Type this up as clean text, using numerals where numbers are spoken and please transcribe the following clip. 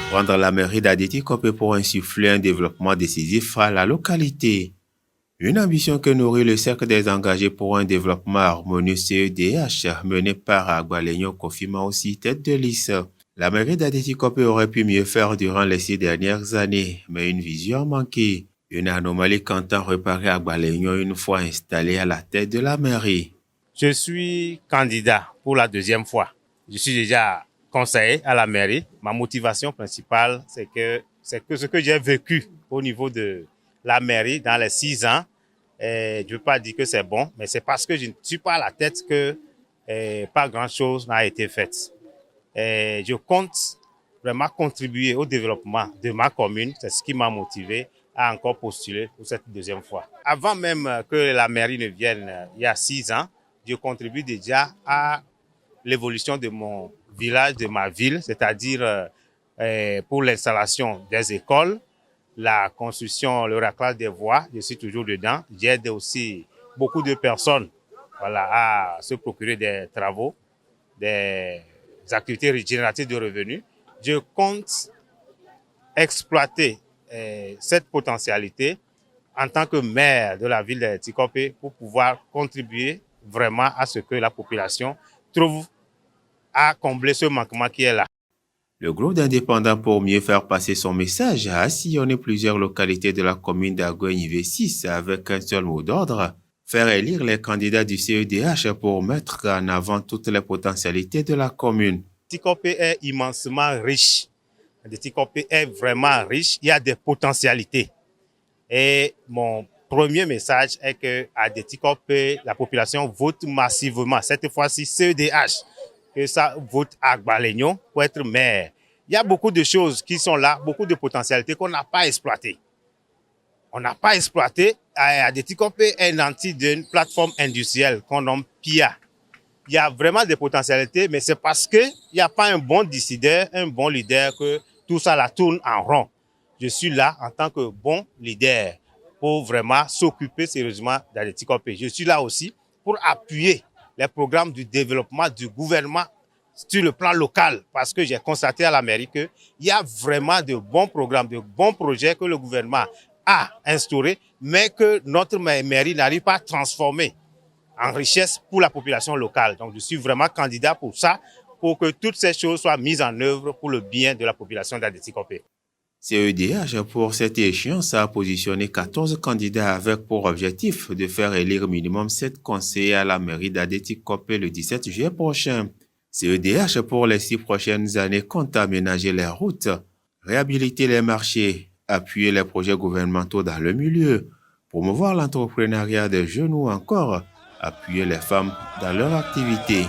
Prendre la mairie d'Adéti-Kopé pour insuffler un développement décisif à la localité. Une ambition que nourrit le Cercle des engagés pour un développement harmonieux CEDH, mené par Agbalegno Kofima aussi tête de liste. La mairie d'Adéti-Kopé aurait pu mieux faire durant les 6 dernières années, mais une vision a manqué. Une anomalie qu'entend réparer Agbalegno une fois installé à la tête de la mairie. Je suis candidat pour la deuxième fois. Je suis déjà conseiller à la mairie. Ma motivation principale, c'est que ce que j'ai vécu au niveau de la mairie dans les 6 ans, je ne veux pas dire que c'est bon, mais c'est parce que je ne suis pas à la tête que pas grand-chose n'a été fait. Je compte vraiment contribuer au développement de ma commune. C'est ce qui m'a motivé à encore postuler pour cette deuxième fois. Avant même que la mairie ne vienne, il y a 6 ans, je contribue déjà à l'évolution de mon village, de ma ville, c'est-à-dire pour l'installation des écoles, la construction, le raclage des voies, je suis toujours dedans. J'aide aussi beaucoup de personnes à se procurer des travaux, des activités génératives de revenus. Je compte exploiter cette potentialité en tant que maire de la ville d'Adéti-Kopé pour pouvoir contribuer vraiment à ce que la population trouve à combler ce manquement qui est là. Le groupe d'indépendants, pour mieux faire passer son message, a sillonné plusieurs localités de la commune d'Agoigny-V6 avec un seul mot d'ordre: faire élire les candidats du CEDH pour mettre en avant toutes les potentialités de la commune. Adéti-Kopé est immensement riche. Adéti-Kopé est vraiment riche. Il y a des potentialités. Et mon premier message est que à Adéti-Kopé, la population vote massivement. Cette fois-ci, CEDH, que ça vote Agbalegno pour être maire. Il y a beaucoup de choses qui sont là, beaucoup de potentialités qu'on n'a pas exploitées. On n'a pas exploité. Adéti-Kopé est nanti d'une plateforme industrielle qu'on nomme PIA. Il y a vraiment des potentialités, mais c'est parce qu'il n'y a pas un bon décideur, un bon leader que tout ça la tourne en rond. Je suis là en tant que bon leader pour vraiment s'occuper sérieusement d'Adéti-Kopé. Je suis là aussi pour appuyer les programmes du développement du gouvernement sur le plan local, parce que j'ai constaté à la mairie qu'il y a vraiment de bons programmes, de bons projets que le gouvernement a instaurés, mais que notre mairie n'arrive pas à transformer en richesse pour la population locale. Donc je suis vraiment candidat pour ça, pour que toutes ces choses soient mises en œuvre pour le bien de la population d'Adéti-Kopé. CEDH, pour cette échéance, a positionné 14 candidats avec pour objectif de faire élire minimum 7 conseillers à la mairie d'Adéti-Kopé le 17 juillet prochain. CEDH, pour les 6 prochaines années, compte aménager les routes, réhabiliter les marchés, appuyer les projets gouvernementaux dans le milieu, promouvoir l'entrepreneuriat des jeunes ou encore appuyer les femmes dans leur activité.